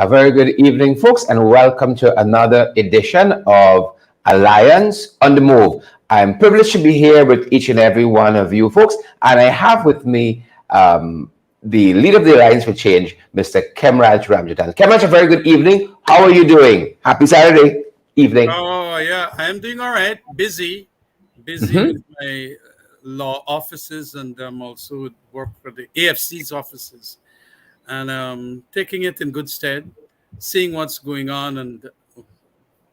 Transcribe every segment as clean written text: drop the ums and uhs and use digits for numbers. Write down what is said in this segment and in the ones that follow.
A very good evening, folks, and welcome to another edition of Alliance on the Move. I'm privileged to be here with each and every one of you, folks, and I have with me the leader of the Alliance for Change, Mr. Kemraj Ramjatan. Kemraj, a very good evening. How are you doing? Happy Saturday evening. Oh, yeah, I am doing all right. Busy Mhm. with my law offices, and also work for the AFC's offices, and taking it in good stead, seeing what's going on, and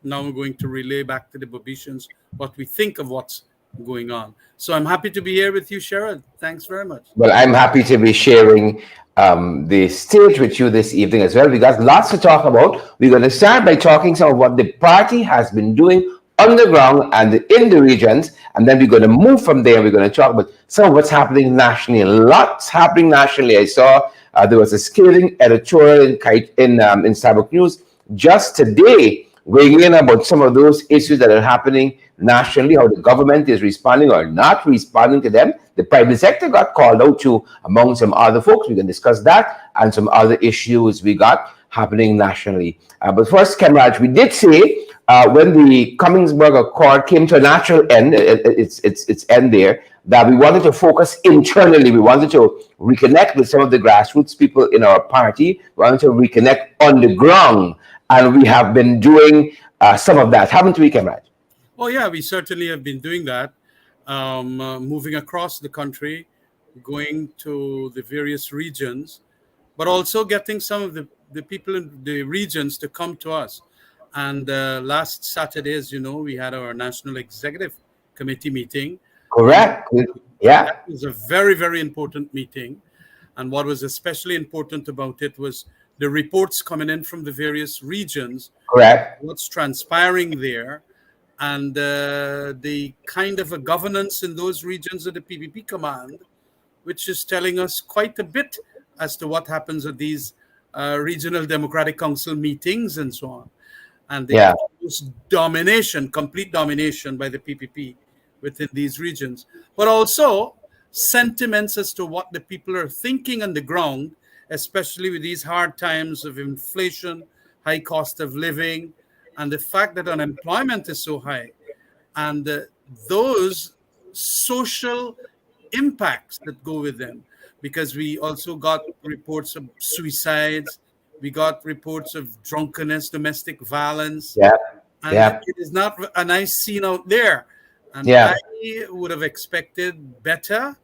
now we're going to relay back to the Babishans what we think of what's going on. So I'm happy to be here with you, Sherrod. Thanks very much. Well, I'm happy to be sharing the stage with you this evening as well. We got lots to talk about. We're going to start by talking some of what the party has been doing on the ground and in the regions, and then we're going to move from there. We're going to talk about some of what's happening nationally. Lots happening nationally. I saw there was a scathing editorial in Starbuck News just today weighing in about some of those issues that are happening nationally, how the government is responding or not responding to them. The private sector got called out to, among some other folks. We can discuss that and some other issues we got happening nationally. But first, Kemraj, we did say when the Cummingsburg Accord came to a natural end, its end there, that we wanted to focus internally. We wanted to reconnect with some of the grassroots people in our party. We wanted to reconnect on the ground. And we have been doing some of that, haven't we, Kemraj? Oh, yeah, we certainly have been doing that, moving across the country, going to the various regions, but also getting some of the people in the regions to come to us. And last Saturday, as you know, we had our National Executive Committee meeting. Correct. Yeah. That was a very, very important meeting. And what was especially important about it was the reports coming in from the various regions, Correct. what's transpiring there, and the kind of a governance in those regions of the PPP command, which is telling us quite a bit as to what happens at these regional democratic council meetings and so on. And the domination, complete domination by the PPP within these regions, but also sentiments as to what the people are thinking on the ground, especially with these hard times of inflation, high cost of living, and the fact that unemployment is so high, and those social impacts that go with them. Because we also got reports of suicides, we got reports of drunkenness, domestic violence, Yeah. and Yeah. it is not a nice scene out there. And Yeah. I would have expected better,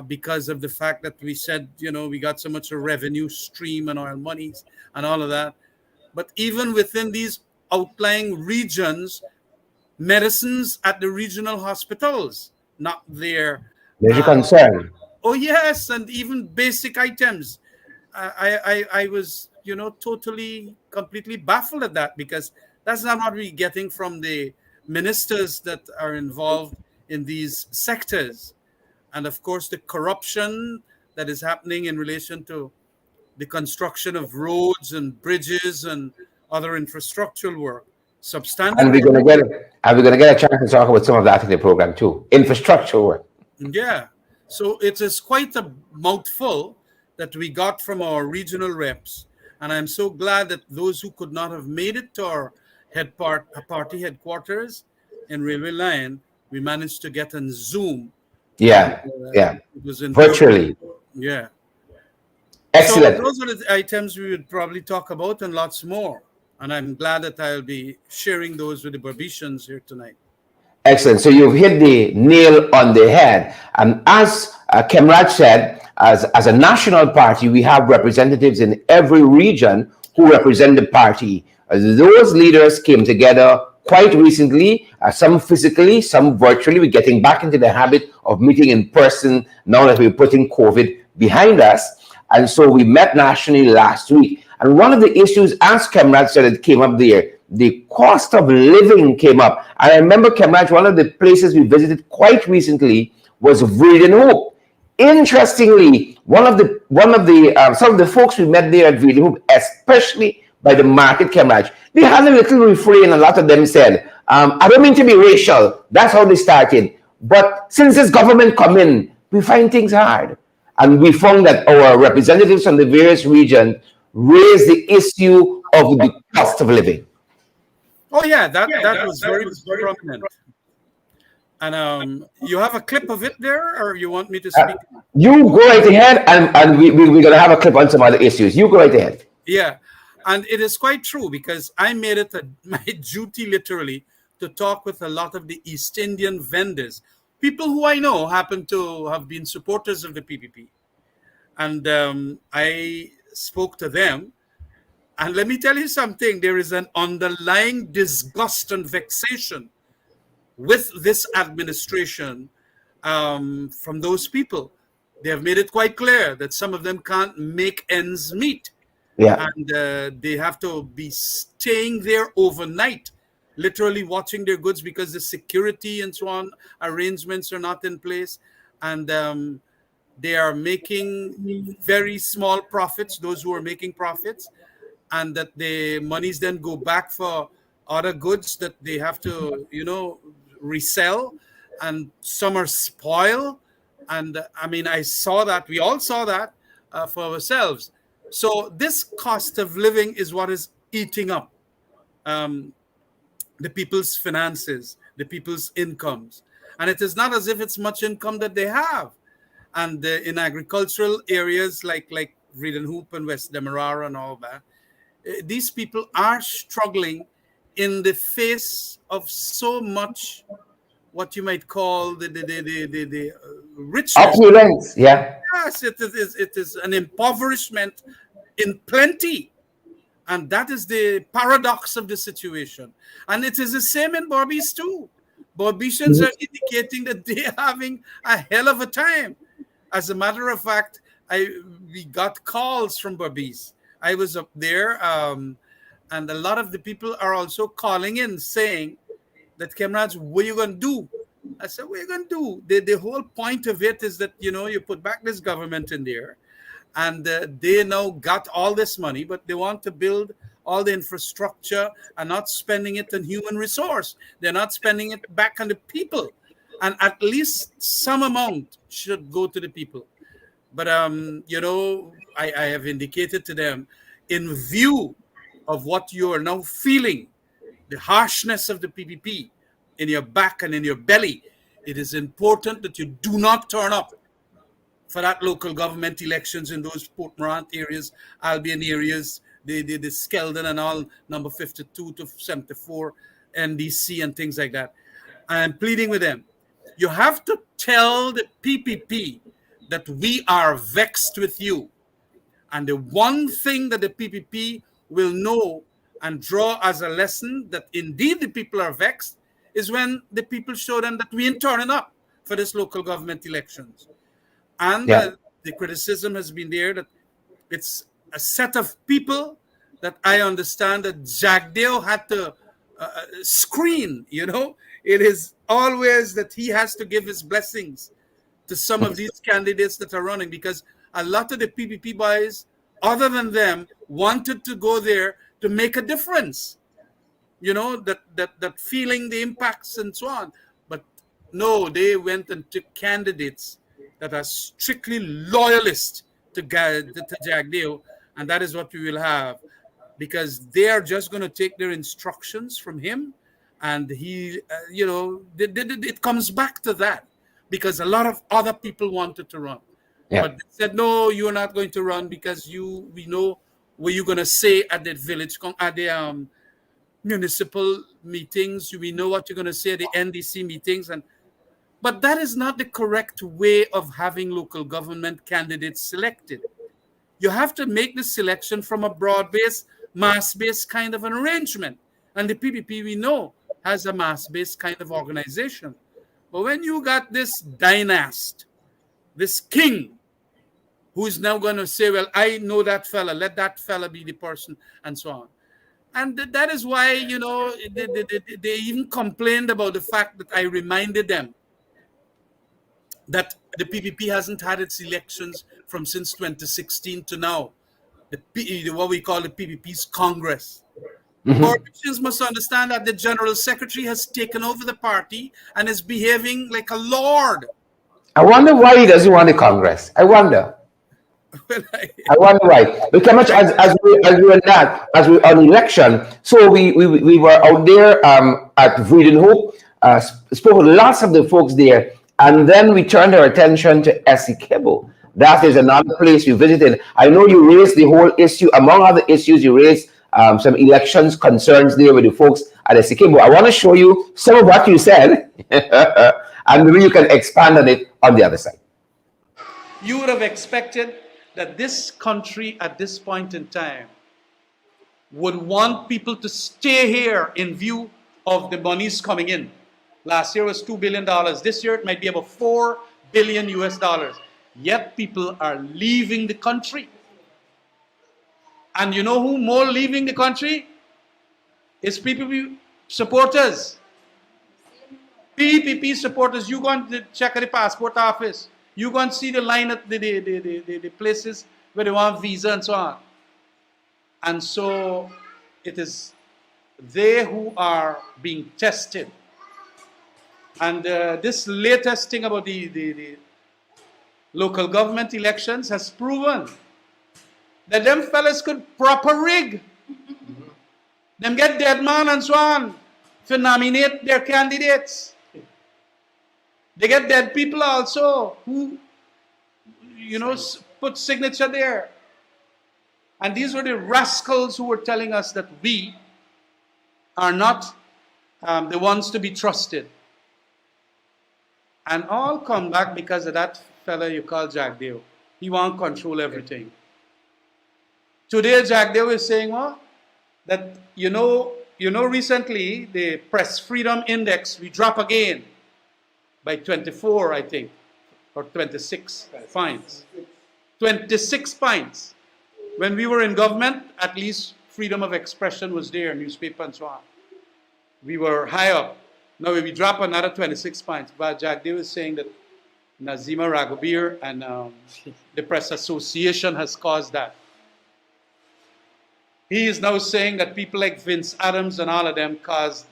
because of the fact that we said, we got so much a revenue stream and oil monies and all of that. But even within these outlying regions, medicines at the regional hospitals, not there. There's your concern. Oh, yes, and even basic items. I was, totally, completely baffled at that, because that's not what we're getting from the ministers that are involved in these sectors. And of course, the corruption that is happening in relation to the construction of roads and bridges and other infrastructural work. Substandard. And we're gonna get a chance to talk about some of that in the program too. Infrastructure work. Yeah. So it is quite a mouthful that we got from our regional reps. And I'm so glad that those who could not have made it to our party headquarters in Railway Line, we managed to get on Zoom. Yeah. It was Virtually. Yeah. Excellent. So those are the items we would probably talk about, and lots more. And I'm glad that I'll be sharing those with the Barbicians here tonight. Excellent. So you've hit the nail on the head. And as Kemraj said, as a national party, we have representatives in every region who represent the party. Those leaders came together quite recently, some physically, some virtually. We're getting back into the habit of meeting in person now that we're putting COVID behind us. And so we met nationally last week. And one of the issues, as Kemraj said, it came up there, the cost of living came up. And I remember, Kemraj, one of the places we visited quite recently was Vreeden Hope. Interestingly, some of the folks we met there at Vreeden Hope, especially by the market, Kemraj, they had a little refrain. A lot of them said, I don't mean to be racial. That's how they started. But since this government come in, we find things hard. And we found that our representatives from the various regions raise the issue of the cost of living. Oh yeah, that was very prominent. And you have a clip of it there, or you want me to Uh, speak? you go right ahead, and we're going to have a clip on some other issues. You go right ahead. Yeah, and it is quite true because I made it my duty literally to talk with a lot of the East Indian vendors, people who I know happen to have been supporters of the PPP, and I spoke to them. And let me tell you something: there is an underlying disgust and vexation with this administration from those people. They have made it quite clear that some of them can't make ends meet, Yeah. and they have to be staying there overnight, literally watching their goods because the security and so on arrangements are not in place, and they are making very small profits. Those who are making profits, and that the monies then go back for other goods that they have to, resell, and some are spoiled. And I mean, I saw that, we all saw that for ourselves. So this cost of living is what is eating up um, the people's finances, the people's incomes. And it is not as if it's much income that they have. And in agricultural areas like Redenhoop and West Demerara and all that, these people are struggling in the face of so much what you might call the richness. Opulence. Yeah. Yes, it is an impoverishment in plenty. And that is the paradox of the situation. And it is the same in Barbies too. Barbicians are indicating that they're having a hell of a time. As a matter of fact, we got calls from Barbies. I was up there, and a lot of the people are also calling in saying that, comrades, what are you going to do? I said, what are you going to do? The whole point of it is that, you put back this government in there, and they now got all this money, but they want to build all the infrastructure and not spending it on human resource. They're not spending it back on the people. And at least some amount should go to the people. But, I have indicated to them, in view of what you are now feeling, the harshness of the PPP in your back and in your belly, it is important that you do not turn up for that local government elections in those Port Morant areas, Albion areas, the Skeldon and all, number 52 to 74, NDC and things like that. I'm pleading with them. You have to tell the PPP that we are vexed with you. And the one thing that the PPP will know and draw as a lesson that indeed the people are vexed is when the people show them that we ain't turning up for this local government elections. And Yeah. the criticism has been there that it's a set of people that I understand that Jagdeo had to screen. It is always that he has to give his blessings to some of these candidates that are running, because a lot of the PPP boys, other than them, wanted to go there to make a difference. That feeling the impacts and so on. But no, they went and took candidates that are strictly loyalist to Jagdeo, and that is what we will have, because they are just going to take their instructions from him, and he, it comes back to that, because a lot of other people wanted to run, Yeah. but they said, no, you are not going to run because we know what you're going to say at the village, at the municipal meetings. We know what you're going to say at the NDC meetings, but that is not the correct way of having local government candidates selected. You have to make the selection from a broad-based, mass-based kind of an arrangement. And the PPP, we know, has a mass-based kind of organization. But when you got this dynast, this king, who is now going to say, well, I know that fella, let that fella be the person, and so on. And that is why, they even complained about the fact that I reminded them that the PPP hasn't had its elections from since 2016 to now. What we call the PPP's Congress. Politicians must understand that the General Secretary has taken over the party and is behaving like a lord. I wonder why he doesn't want the Congress. I wonder. Well, I wonder why. But how much as we were that as we on election, so we were out there at Breeding Hope, spoke with lots of the folks there, and then we turned our attention to Essequibo. That is another place we visited. I know you raised the whole issue, among other issues, you raised some elections concerns there with the folks at Essequibo. I want to show you some of what you said, and maybe you can expand on it on the other side. You would have expected that this country at this point in time would want people to stay here in view of the monies coming in. Last year was $2 billion. This year it might be about 4 billion US dollars. Yet people are leaving the country. And you know who more leaving the country? It's PPP supporters. PPP supporters. You go and check at the passport office. You go and see the line at the places where they want visa and so on. And so it is they who are being tested. And this latest thing about the local government elections has proven that them fellas could proper rig. Them get dead man and so on to nominate their candidates. They get dead people also who, put signature there. And these were the rascals who were telling us that we are not the ones to be trusted. And all come back because of that fella you call Jack Dale. He won't control everything. Today, Jack Dale is saying, that, recently the Press Freedom Index, we drop again by 24, I think, or 26 points. 26 points. When we were in government, at least freedom of expression was there, newspaper and so on. We were high up. Now we drop another 26 points. But Jack Dale was saying that Nazima Ragobir and the Press Association has caused that. He is now saying that people like Vince Adams and all of them caused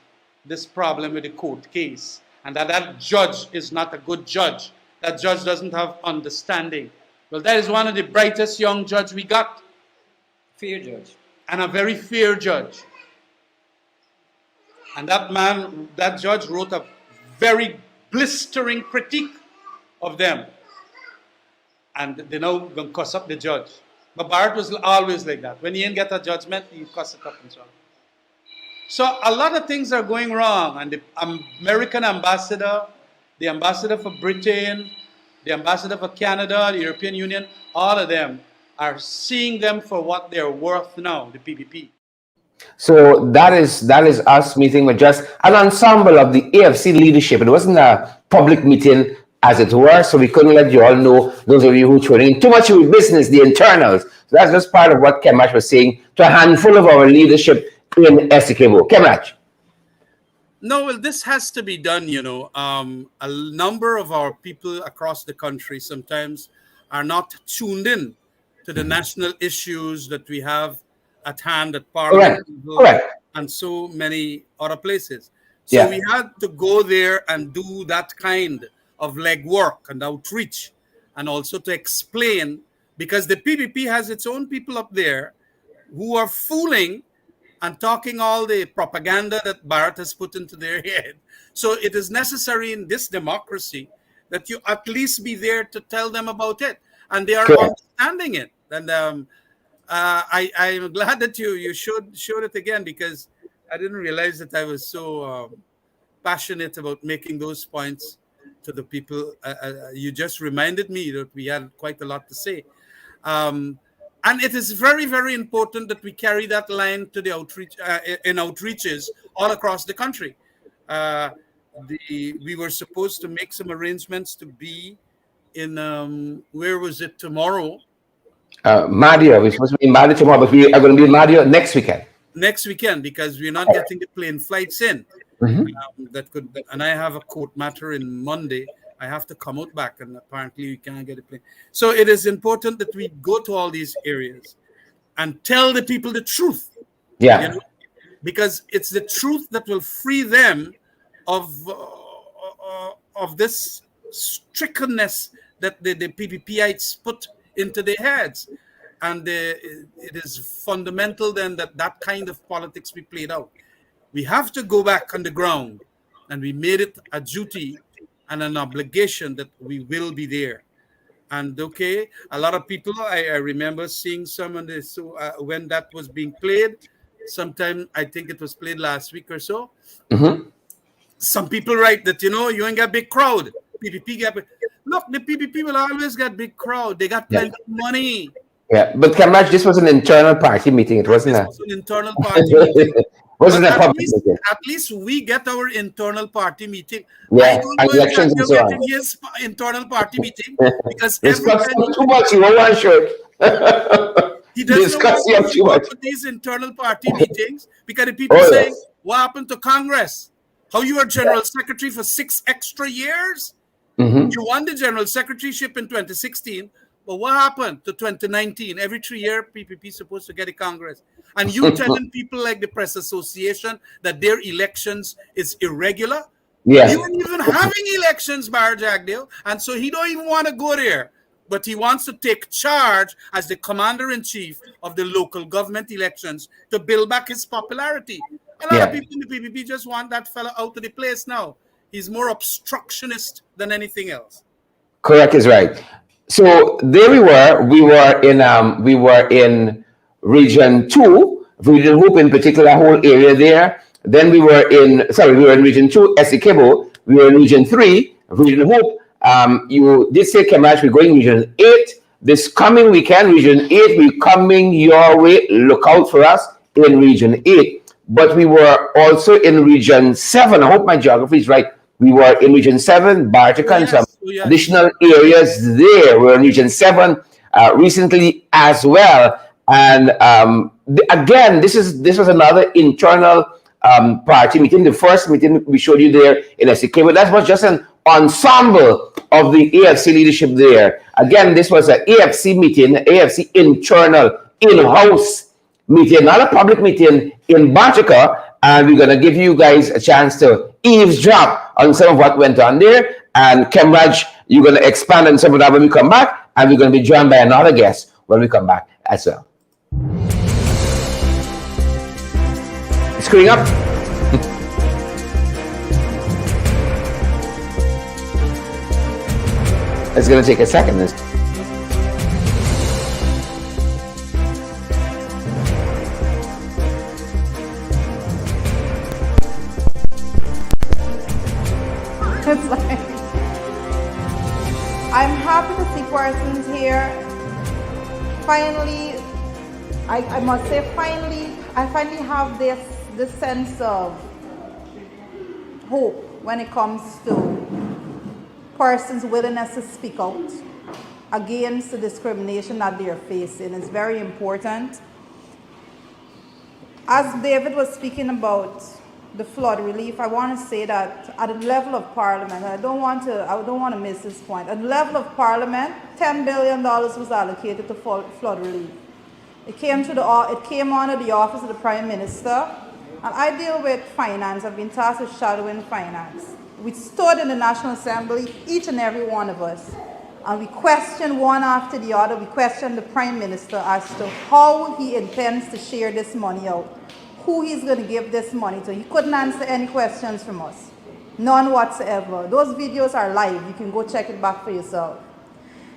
this problem with the court case. And that judge is not a good judge. That judge doesn't have understanding. Well, that is one of the brightest young judge we got. Fair judge. And a very fair judge. And that judge wrote a very blistering critique of them. And they now going to cuss up the judge. But Barrett was always like that. When he didn't get a judgment, he cuss it up and so on. So a lot of things are going wrong. And the American ambassador, the ambassador for Britain, the ambassador for Canada, the European Union, all of them are seeing them for what they're worth now, the PPP. So that is us meeting with just an ensemble of the AFC leadership. It wasn't a public meeting, as it were, so we couldn't let you all know, those of you who tuned in, too much of business, the internals. So that's just part of what Kemach was saying to a handful of our leadership in Essequibo. Kemach. No, well, this has to be done, A number of our people across the country sometimes are not tuned in to the national issues that we have at hand at Parliament and so many other places. So we had to go there and do that kind of legwork and outreach, and also to explain, because the PPP has its own people up there who are fooling and talking all the propaganda that Barrett has put into their head. So it is necessary in this democracy that you at least be there to tell them about it, and they are understanding it. And I'm glad that you showed it again, because I didn't realize that I was so passionate about making those points to the people. You just reminded me that we had quite a lot to say. And it is very, very important that we carry that line to the outreach in outreaches all across the country. We were supposed to make some arrangements to be in where was it tomorrow? Madia, we're supposed to be in Madia tomorrow, but we are going to be in Madia next weekend. Next weekend, because we're not getting the plane flights in. And I have a court matter in Monday. I have to come out back, and apparently we can't get a plane. So it is important that we go to all these areas and tell the people the truth. Yeah. Because it's the truth that will free them of this strickenness that the PPPites put into their heads. And it is fundamental then that that kind of politics be played out. We have to go back on the ground, and we made it a duty and an obligation that we will be there. And okay, a lot of people, I remember seeing some of this when that was being played. Sometime, I think it was played last week or so. Mm-hmm. Some people write that, you ain't got big crowd. PPP get look, the PPP will always get big crowd. They got plenty of money. Yeah, but Kamraj, this was an internal party meeting. It wasn't This was an internal party meeting. wasn't But a public meeting. at least we get our internal party meeting. I Yeah, don't and know if elections and Daniel so on. getting his internal party meeting because Discuss everybody too much. You won't want shirt. he doesn't Discuss want to too go much. to these internal party meetings because the people Oh, saying, yes. "What happened to Congress? How you were general secretary for 6 extra years? Mm-hmm. You won the general secretaryship in 2016, but what happened to 2019? Every 3 year, PPP is supposed to get a Congress. And you telling people like the Press Association that their elections is irregular? Yeah. You weren't even having elections, Bar Jagdale, and so he don't even want to go there. But he wants to take charge as the commander-in-chief of the local government elections to build back his popularity. A lot of people in the PPP just want that fella out of the place now. He's more obstructionist than anything else. Correct is right. So there we were. We were in Region 2, Region Hope in particular, whole area there. Then we were in Region 2, Essequibo. We were in Region 3, Region Hope. You did say, Kamraj, we're going Region 8. This coming weekend, Region 8, we're coming your way. Look out for us in Region 8. But we were also in Region 7. I hope my geography is right. We were in Region 7, Bartica, and some additional areas there. We're in Region 7 recently as well. And again, this was another internal party meeting. The first meeting we showed you there in Essequibo, that was just an ensemble of the AFC leadership there. Again, this was an AFC meeting, AFC internal, in-house meeting, not a public meeting in Bartica. And we're going to give you guys a chance to eavesdrop on some of what went on there. And Kamraj, you're going to expand on some of that when we come back. And we're going to be joined by another guest when we come back as well. Screwing up. It's going to take a second. It's like, I'm happy to see persons here. Finally, I must say, I finally have this sense of hope when it comes to persons' willingness to speak out against the discrimination that they are facing. It's very important. As David was speaking about the flood relief, I want to say that at the level of Parliament, I don't want to miss this point. At the level of Parliament, $10 billion was allocated to flood relief. It came under the office of the Prime Minister, and I deal with finance. I've been tasked with shadowing finance. We stood in the National Assembly, each and every one of us, and we questioned one after the other. We questioned the Prime Minister as to how he intends to share this money out, who he's going to give this money to. He couldn't answer any questions from us, none whatsoever. Those videos are live. You can go check it back for yourself.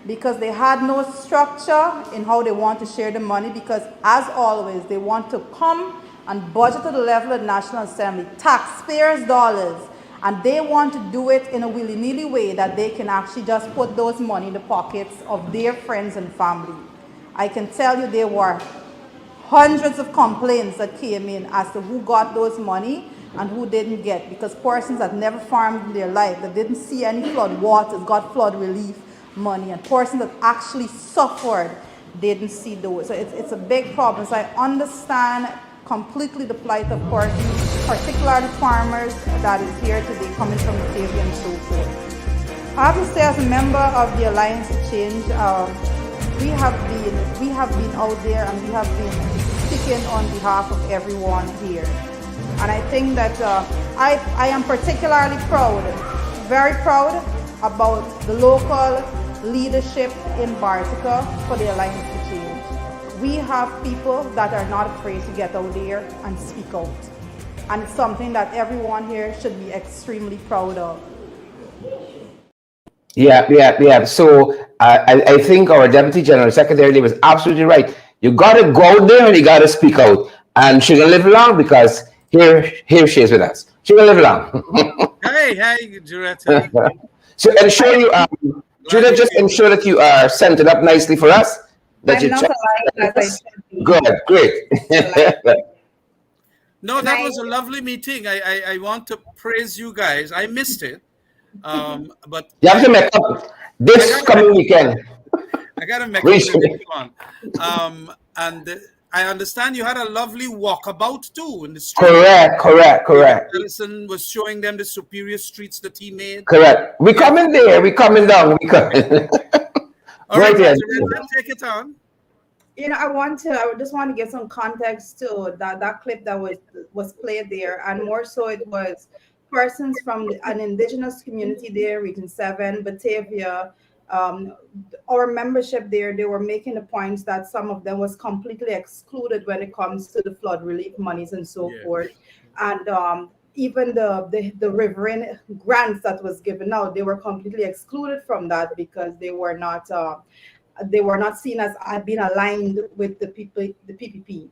Because they had no structure in how they want to share the money, because as always, they want to come and budget to the level of the National Assembly, taxpayers' dollars, and they want to do it in a willy-nilly way that they can actually just put those money in the pockets of their friends and family. I can tell you there were hundreds of complaints that came in as to who got those money and who didn't get, because persons that never farmed in their life, that didn't see any flood waters, got flood relief money, and persons that actually suffered didn't see those. So it's a big problem. So I understand completely the plight of persons, particularly farmers that is here today coming from the table and so forth. I have to say, as a member of the Alliance to Change, we have been out there and we have been speaking on behalf of everyone here. And I think that I am particularly proud, very proud about the local leadership in Bartica for the Alliance for Change. We have people that are not afraid to get out there and speak out. And it's something that everyone here should be extremely proud of. Yeah. So I think our Deputy General Secretary was absolutely right. You got to go out there and you got to speak out. And she's going to live long because here she is with us. She's going to live long. Hey, Juretta. So ensure you, Judith, just ensure that you are centered up nicely for us. That I'm you not check. alive as I should be. Good, great. No, that was a lovely meeting. I want to praise you guys. I missed it. But You have to make up this coming weekend. I got to make it on. And I understand you had a lovely walkabout too in the street. Correct. Ellison was showing them the superior streets that he made. Correct. We coming there. We coming down. We coming. All right, Right, take it on. You know, I just want to give some context to that clip that was played there, and more so it was persons from an indigenous community there, Region 7, Batavia, our membership there. They were making the points that some of them was completely excluded when it comes to the flood relief monies and so forth, and even the riverine grants that was given out, they were completely excluded from that because they were not seen as being aligned with the PPP.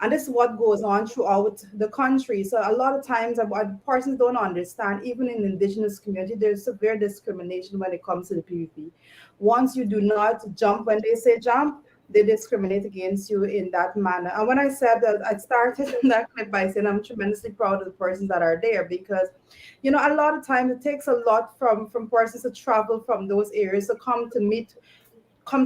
And this is what goes on throughout the country. So a lot of times persons don't understand, even in the indigenous community, there's severe discrimination when it comes to the PPP. Once you do not jump when they say jump, they discriminate against you in that manner. And when I said that, I started in that clip by saying I'm tremendously proud of the persons that are there because, you know, a lot of times it takes a lot from persons to travel from those areas to come to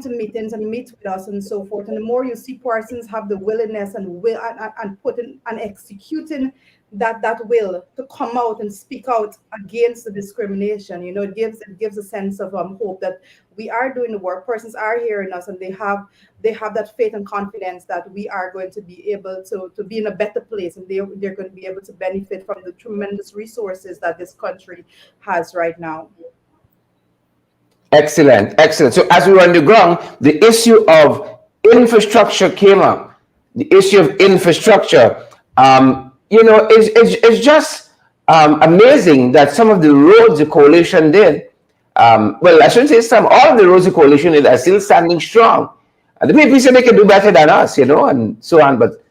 meetings and meet with us and so forth. And the more you see persons have the willingness and will and putting and executing that will to come out and speak out against the discrimination, you know, it gives a sense of hope that we are doing the work. Persons are hearing us, and they have that faith and confidence that we are going to be able to be in a better place, and they're going to be able to benefit from the tremendous resources that this country has right now. Excellent. So as we were on the ground, the issue of infrastructure came up. The issue of infrastructure, you know, it's just amazing that some of the roads the coalition did, well, I shouldn't say some, all of the roads the coalition did are still standing strong. And the people say they can do better than us, you know, and so on. But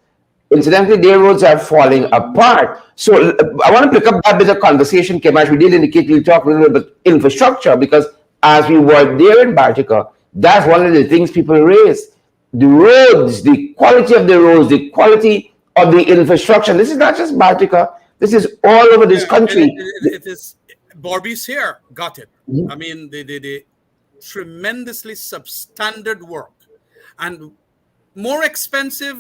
incidentally, their roads are falling apart. So I want to pick up that bit of conversation, Kemash. We did indicate we'll talk a little bit about infrastructure because as we were there in Bartica, that's one of the things people raised. The roads, the quality of the roads, the quality of the infrastructure. This is not just Bartica. This is all over this country. It is. Borby's here. Got it. I mean, the tremendously substandard work and more expensive,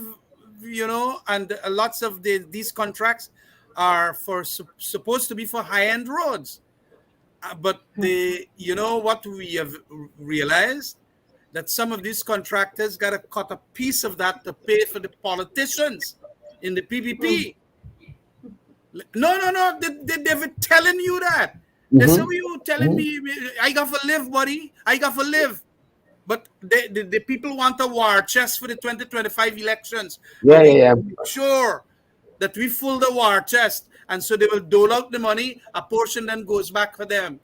you know, and lots of these contracts are supposed to be for high-end roads. But you know what we have realized? That some of these contractors got to cut a piece of that to pay for the politicians in the PPP. No. They've been telling you that. They say, you telling me, I got to live, buddy. I got to live. But the people want a war chest for the 2025 elections. Yeah. Sure that we fill the war chest. And so they will dole out the money. A portion then goes back for them.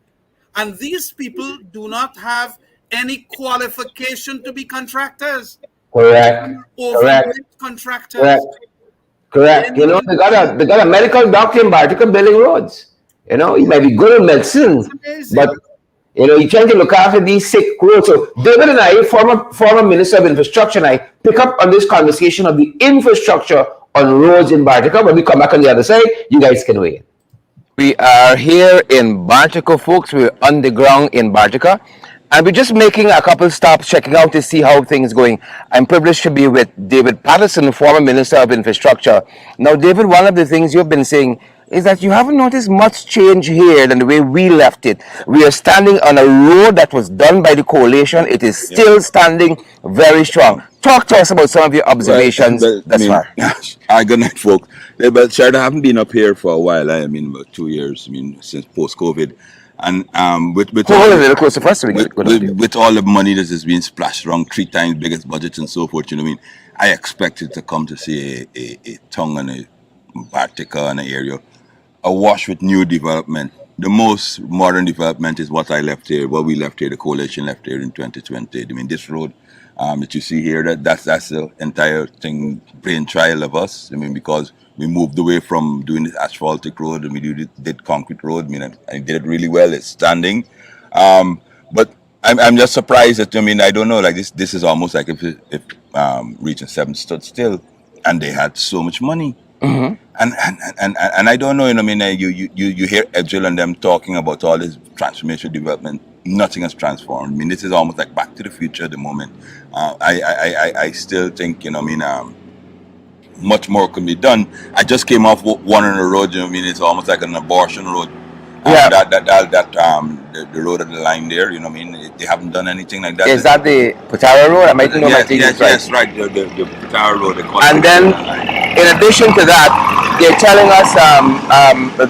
And these people do not have any qualification to be contractors. Correct. Contractors. Correct. You know, they got a medical doctor in Bartica building roads. You know, he might be good in medicine, but you know, he's trying to look after these sick roads. So David and I, former Minister of Infrastructure, and I pick up on this conversation of the infrastructure on roads in Bartica. When we come back on the other side, you guys can weigh in. We are here in Bartica, folks. We're on the ground in Bartica. And we're just making a couple stops, checking out to see how things are going. I'm privileged to be with David Patterson, former Minister of Infrastructure. Now, David, one of the things you've been saying is that you haven't noticed much change here than the way we left it. We are standing on a road that was done by the coalition. It is still standing very strong. Talk to us about some of your observations thus far. Good night, folks. But Shard, I haven't been up here for a while. I mean, about 2 years, since post-COVID. And with Hold all on a little closer first so we with, get good with, audio. with all the money that is being splashed around, 3 times biggest budgets and so forth, you know what I mean? I expected to come to see a tongue and a Bartica and an area awash with new development. The most modern development is what what we left here, the coalition left here in 2020. I mean, this road that you see here, that's the entire thing, brainchild of us. I mean, because we moved away from doing this asphaltic road and we did concrete road. I mean, I did it really well. It's standing. But I'm just surprised that, I mean, I don't know, like this is almost like if Region 7 stood still and they had so much money. And I don't know, you know, I mean, you hear Edgel and them talking about all this transformational development. Nothing has transformed. I mean, this is almost like Back to the Future at the moment. I still think, you know, I mean, much more can be done. I just came off one on the road. You know, what I mean, it's almost like an abortion road. Yeah. The road at the line there. You know, what I mean, they haven't done anything like that. Is that the Patara Road? I might know my thing is right. Yes, right. The Tower Road. And then, in addition to that, they're telling us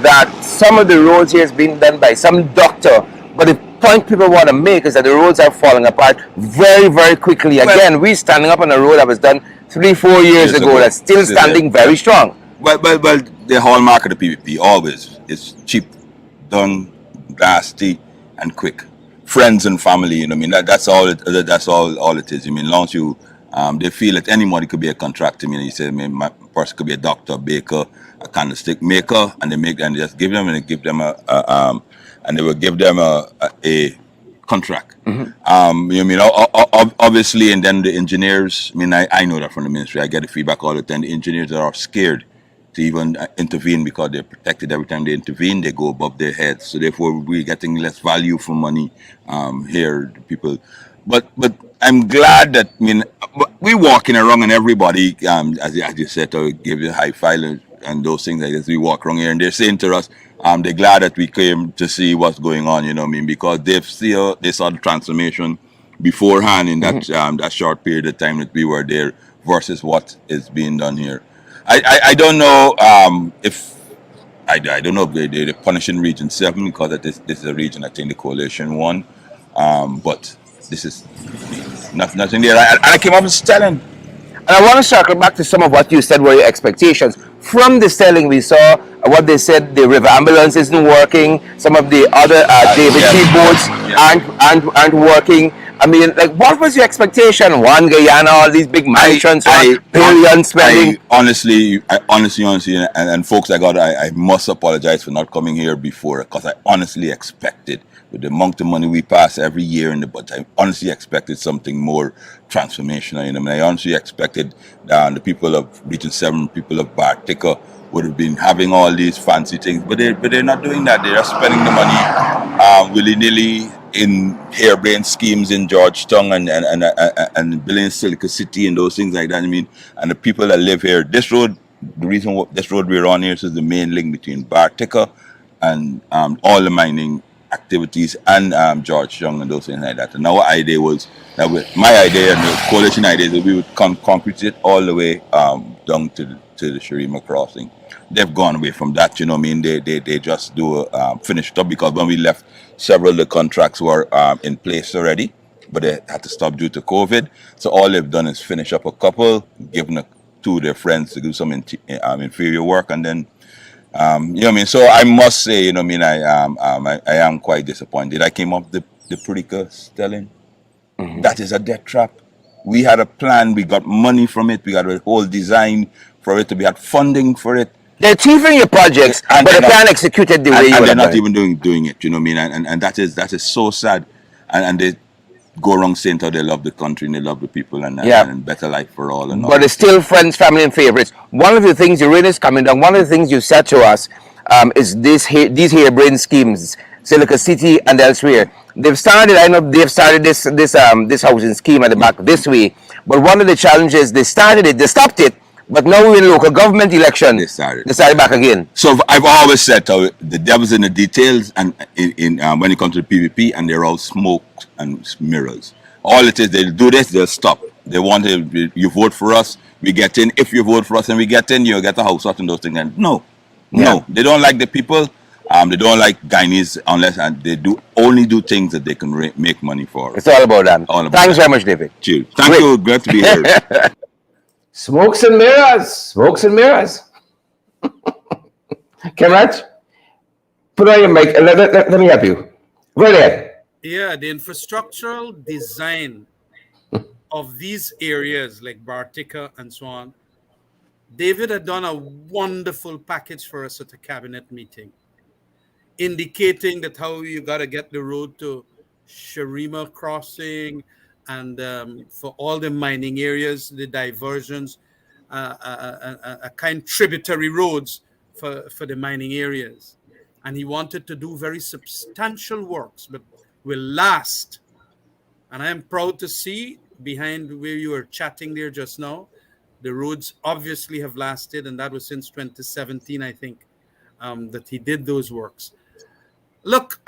that some of the roads here is being done by some doctor. But the point people want to make is that the roads are falling apart very, very quickly. Again, we're standing up on a road that was done 3-4 years ago that's still standing very strong. Well, the hallmark of the PPP always is cheap, done, nasty, and quick. Friends and family, you know, what I mean, that's all it is. I mean, long as you, they feel that anybody could be a contractor. I mean, you say, I mean, my person could be a doctor, baker, a candlestick maker, and they just give them and they will give them a contract. You know, I mean, obviously, and then the engineers. I mean, I know that from the ministry. I get the feedback all the time. The engineers are scared to even intervene because they're protected. Every time they intervene, they go above their heads. So therefore, we're getting less value for money here, people. But I'm glad that, I mean, we're walking around and everybody, as you said, to give you a high five and those things like this, we walk around here and they're saying to us, they're glad that we came to see what's going on, you know what I mean, because they saw the transformation beforehand in that that short period of time that we were there versus what is being done here. I don't know if I don't know if they're punishing Region 7 because this is a region I think the coalition won, but this is nothing there. And I came up with Stelling. And I want to circle back to some of what you said were your expectations. From the selling, we saw what they said the river ambulance isn't working. Some of the other David G boats aren't working. I mean, like, what was your expectation? One Guyana, all these big mansions, billion spending. I honestly, and folks, I must apologize for not coming here before because I honestly expected, with the amount of money we pass every year in the budget, I honestly expected something more transformational. You know, I mean, I honestly expected the people of Region 7, people of Bartica would have been having all these fancy things, but they're not doing that. They're just spending the money willy-nilly in harebrained schemes in Georgetown and building Silica City and those things like that. I mean, and the people that live here, this road, the reason this road we're on here is the main link between Bartica and all the mining activities and Georgetown and those things like that. And our idea was that my idea and the coalition idea is that we would concrete it all the way down to the Sharima crossing. They've gone away from that, you know what I mean? They just do finish it up because when we left, several of the contracts were in place already, but they had to stop due to COVID. So all they've done is finish up a couple, given to their friends to do some inferior work, and then you know what I mean. So I must say, you know what I mean, I am quite disappointed. I came up with the Purica Stelling. That is a death trap. We had a plan. We got money from it. We got a whole design for it. We had funding for it. They're achieving your projects, but they can't execute it the way you want. And they're not even doing it. You know what I mean? And that is so sad. And they go around saying how they love the country and they love the people and better life for all. And all. But it's still friends, family, and favorites. One of the things you really is coming down. One of the things you said to us is these harebrained schemes, Silica City and elsewhere. They've started. I know they've started this housing scheme at the back this way. But one of the challenges, they started it, they stopped it. But now we're in local government election. They started back again. So I've always said the devil's in the details, and when it comes to the PPP, and they're all smoke and mirrors. All it is, they'll do this, they'll stop. They want you vote for us, we get in. If you vote for us and we get in, you'll get a house out and those things. And no, they don't like the people. They don't like Guyanese unless they only do things that they can make money for. It's all about that. All about Thanks that. very much, David. Cheers. Thank you. Glad to be here. Smokes and mirrors. Smokes and mirrors. Kemraj, put on your mic. Let me help you. Go ahead. Yeah, the infrastructural design of these areas like Bartica and so on, David had done a wonderful package for us at a cabinet meeting, indicating that how you got to get the road to Sharima Crossing and for all the mining areas, the diversions, a kind tributary roads for the mining areas. And he wanted to do very substantial works, but will last. And I am proud to see behind where you were chatting there just now, the roads obviously have lasted, and that was since 2017, I think, that he did those works. Look,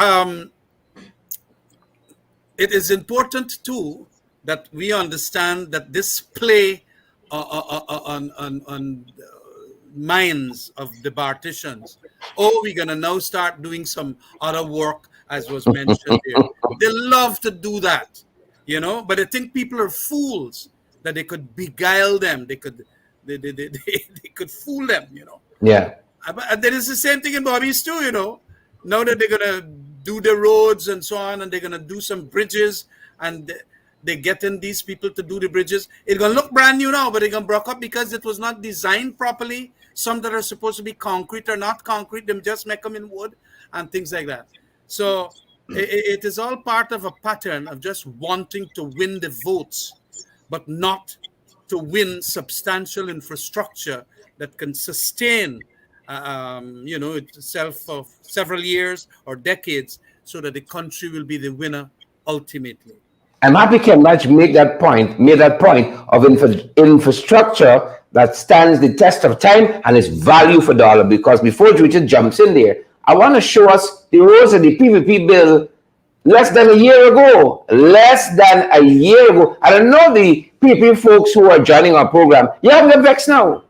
it is important too that we understand that this play on minds of the partitions. Oh, we're gonna now start doing some other work, as was mentioned here. They love to do that, you know. But I think people are fools that they could beguile them. They could fool them, you know. Yeah. But there is the same thing in Bobby's too, you know. Now that they're gonna do the roads and so on, and they're gonna do some bridges, and they're getting these people to do the bridges. It's gonna look brand new now, but they're gonna break up because it was not designed properly. Some that are supposed to be concrete are not concrete. Them just make them in wood and things like that. So it is all part of a pattern of just wanting to win the votes, but not to win substantial infrastructure that can sustain, itself for several years or decades, so that the country will be the winner ultimately. I'm happy Kemraj made that point of infrastructure that stands the test of time and is value for dollar. Because before Richard jumps in there, I want to show us the roads of the PPP bill less than a year ago. Less than a year ago. And I know the PPP folks who are joining our program, you haven't got vexed now.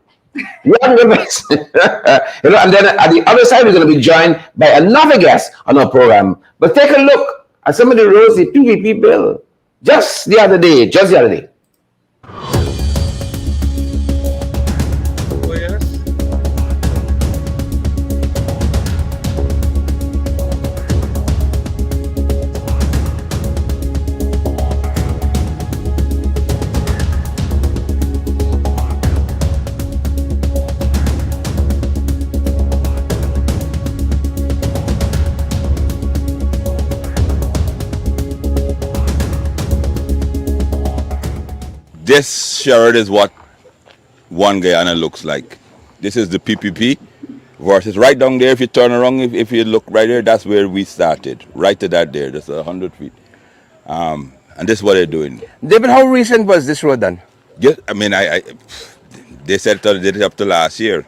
You haven't got vexed. And then at the other side, we're going to be joined by another guest on our program. But take a look at some of the roads, the PPP bill. Just the other day. Oh, yes. This shirt is what one Guyana looks like. This is the PPP versus right down there. If you turn around, if you look right there, that's where we started. Right to that there. That's 100 feet. And this is what they're doing. David, how recent was this road done? Just, I mean, they said they did it up to last year.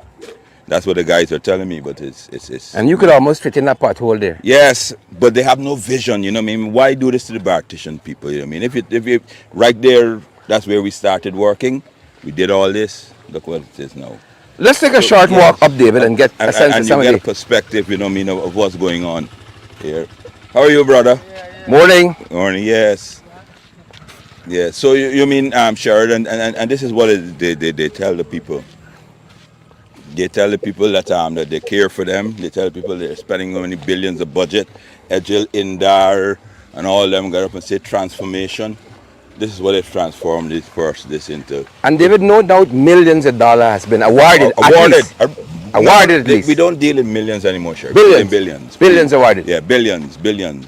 That's what the guys are telling me, but it's. And you could almost fit in that pothole there. Yes, but they have no vision. You know what I mean? Why do this to the partition people? You know what I mean? If you right there, that's where we started working. We did all this. Look what it is now. Let's take a short walk up, David, and get a sense of some and of you get a perspective, you know what I mean, of what's going on here. How are you, brother? Morning. Morning, yes. Yeah, so you mean, Sheridan, and this is what they tell the people. They tell the people that they care for them. They tell people they're spending many billions of budget. Ejil, Indar, and all of them got up and say transformation. This is what they've transformed this into. And David, no doubt millions of dollars has been awarded. Awarded at least. We don't deal in millions anymore, sure. Billions. Billions awarded. Yeah, billions.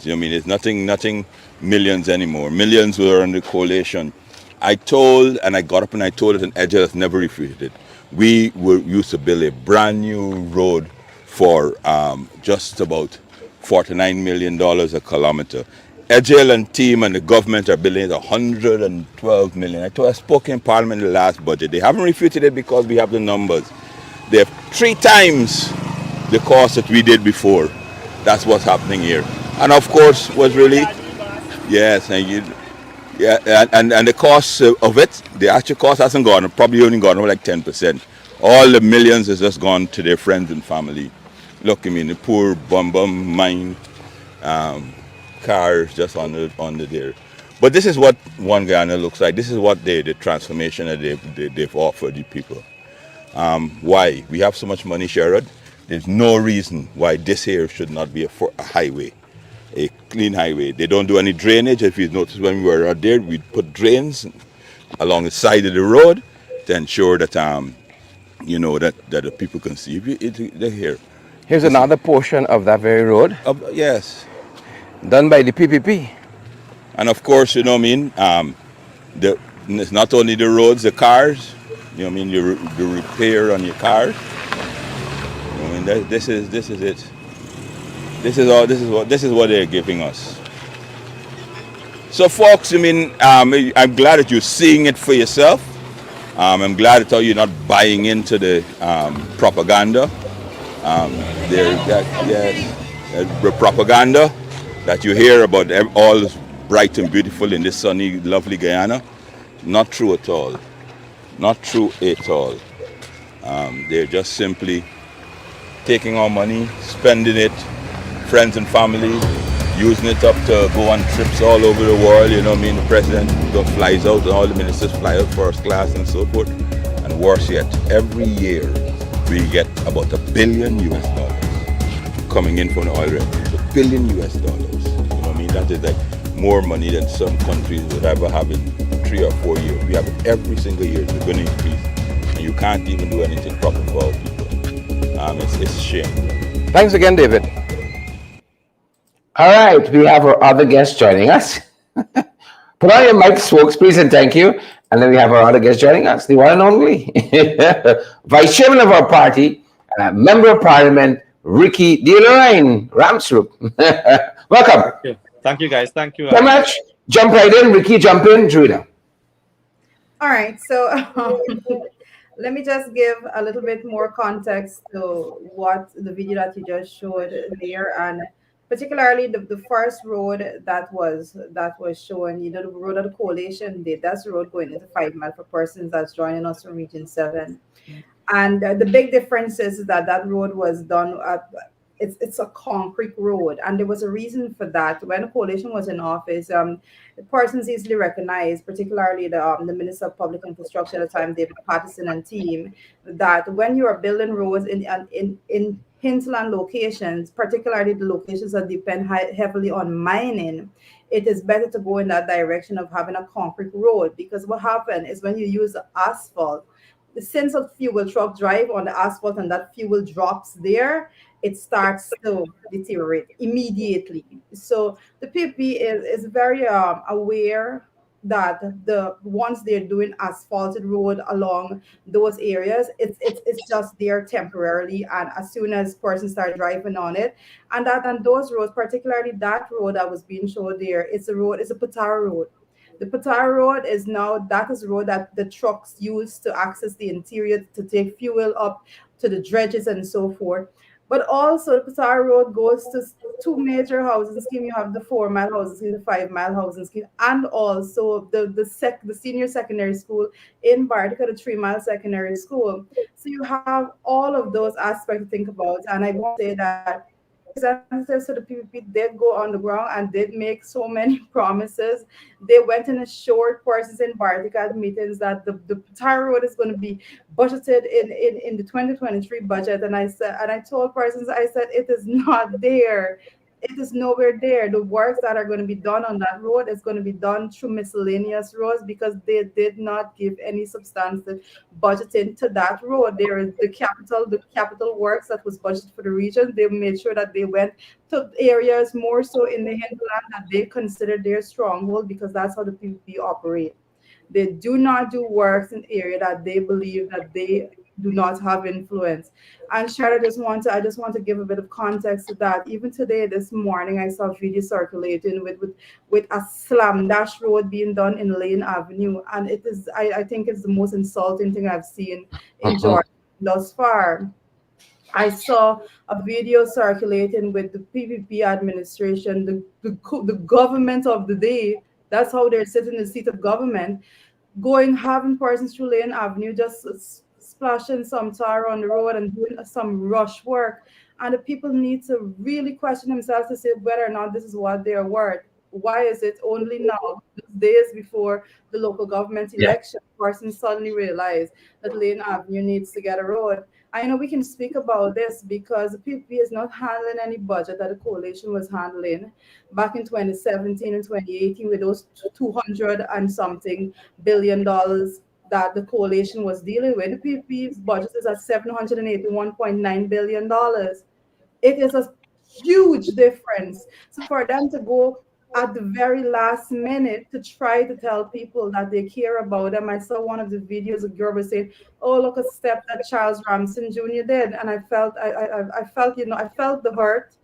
You know, I mean, it's nothing millions anymore. Millions were under coalition. I told, and I got up and I told it, and Ejil has never refuted it. We used to build a brand new road for just about $49 million a kilometer. Ejil and team and the government are building it $112 million. I spoke in Parliament in the last budget. They haven't refuted it because we have the numbers. They have 3 times the cost that we did before. That's what's happening here. And of course, was really, yes, and the cost of it, the actual cost hasn't gone, probably only gone over like 10%. All the millions has just gone to their friends and family. Look, I mean, the poor bum mine cars just on the there. But this is what One Guyana looks like. This is what the transformation that they've offered the people. Why? We have so much money, Sherrod. There's no reason why this here should not be a highway, a clean highway. They don't do any drainage. If you notice when we were out there, we put drains along the side of the road to ensure that that the people can see. They're here. Here's This is, another portion of that very road yes, done by the PPP. and of course, you know what I mean. It's not only the roads, the cars. You know what I mean. The repair on your cars. You know what I mean. This is it. This is what they're giving us. So, folks, I mean, I'm glad that you're seeing it for yourself. I'm glad that you're not buying into the propaganda. The propaganda that you hear about all is bright and beautiful in this sunny, lovely Guyana. Not true at all. Not true at all. They're just simply taking our money, spending it, friends and family, using it up to go on trips all over the world. You know what I mean? The president flies out and all the ministers fly out first class and so forth. And worse yet, every year we get about $1 billion coming in from the oil revenue. $1 billion. You know what I mean? That is like more money than some countries would ever have in 3 or 4 years. We have it every single year. It's going to increase. And you can't even do anything proper for our people. It's a shame. Thanks again, David. All right, we have our other guest joining us. Put on your mics, folks, please, and thank you. And then we have our other guest joining us, the one and only Vice Chairman of our party, Member of Parliament, Ricky DeLorraine Ramsrup. Welcome. Thank you, guys. Thank you. So much. Jump right in, Ricky. Jump in, Judah. All right, so let me just give a little bit more context to what the video that you just showed there, and particularly the first road that was shown. You know, the road that the coalition did. That's the road going into 5 Mile for persons that's joining us from Region 7. And the big difference is that that road was done. It's a concrete road, and there was a reason for that. When the coalition was in office, the persons easily recognized, particularly the Minister of Public Infrastructure at the time, David Patterson and team, that when you are building roads in hinterland locations, particularly the locations that depend heavily on mining, it is better to go in that direction of having a concrete road, because what happens is when you use asphalt, the sense of fuel truck drive on the asphalt and that fuel drops there, it starts to deteriorate immediately. So the PP is very aware that once they're doing asphalted road along those areas, it's just there temporarily, and as soon as persons start driving on it, and those roads, particularly that road that was being shown there, it's a Patara road. The Patara road is a road that the trucks use to access the interior to take fuel up to the dredges and so forth. But also, the Patara Road goes to two major housing schemes. You have the 4 Mile housing scheme, the 5 Mile housing scheme, and also the senior secondary school in Bartica, the 3 Mile secondary school. So you have all of those aspects to think about. And I want to say that representatives of the PPP did go on the ground and did make so many promises. They went and assured persons in Bartica meetings that the Patara Road is going to be budgeted in the 2023 budget. And I told persons, I said, it is not there. It is nowhere there. The works that are going to be done on that road is going to be done through miscellaneous roads, because they did not give any substantive budgeting to that road. There is the capital works that was budgeted for the region. They made sure that they went to areas more so in the hinterland that they considered their stronghold, because that's how the PPP operate. They do not do works in area that they believe that they do not have influence. And Sharon, I just want to give a bit of context to that. Even today, this morning, I saw video circulating with a slam dash road being done in Lane Avenue, and it is I think it's the most insulting thing I've seen in Georgia thus far. I saw a video circulating with the PPP administration, the government of the day. That's how they're sitting in the seat of government, having persons through Lane Avenue, just splashing some tar on the road and doing some rush work. And the people need to really question themselves to say whether or not this is what they're worth. Why is it only now, days before the local government Yeah. election, persons suddenly realize that Lane Avenue needs to get a road? I know we can speak about this because the PPP is not handling any budget that the coalition was handling back in 2017 and 2018 with those 200 and something billion that the coalition was dealing with. The PPP's budget is at $781.9 billion. It is a huge difference. So for them to go at the very last minute to try to tell people that they care about them. I saw one of the videos, a girl was saying, "Oh, look a step that Charles Ramson Jr. did," and I felt, I felt the hurt,